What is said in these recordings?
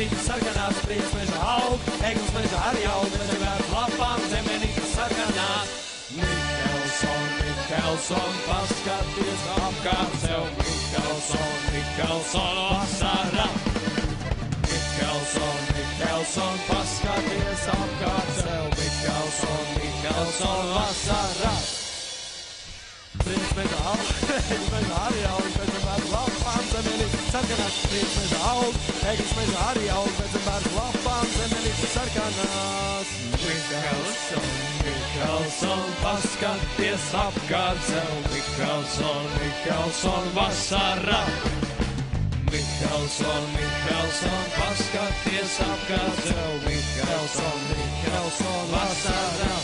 zemenītes sarkanās, prieks meža aug, eglis meža arī aug, meža vērt lapām, zemenītes sarkanās. Mikelson, paskaties apkārt sev, Mikelson, vasarā. Mikelson, paskaties apkārt sev, Mikelson, vasarā. Prieks meža aug, eglis meža arī aug, meža vērt lapām, zemenītes sarkanās, prieks meža aug, eglis meža arī aug, meža vērt lapām, zemenītes sarkanās. Mikelson, paskaties apkārt sev, Mikelson, vasarā. Mikelson, paskaties apkārt sev, Mikelson, vasarā.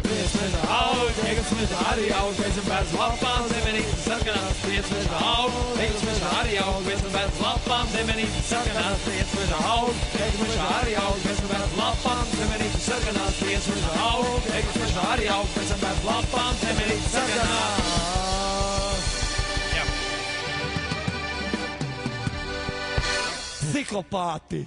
Prieks meža aug, eglis meža arī aug, meža vērt lapām, zemenītes sarkanās, prieks meža aug, eglis meža arī aug, meža vērt lapām, zemenītes sarkanās, prieks meža aug, eglis meža arī aug, meža vērt lapām, zemenītes sarkanās, prieks meža aug, eglis meža arī aug, meža vērt lapām, zemenītes sarkanās. Ciklopāti!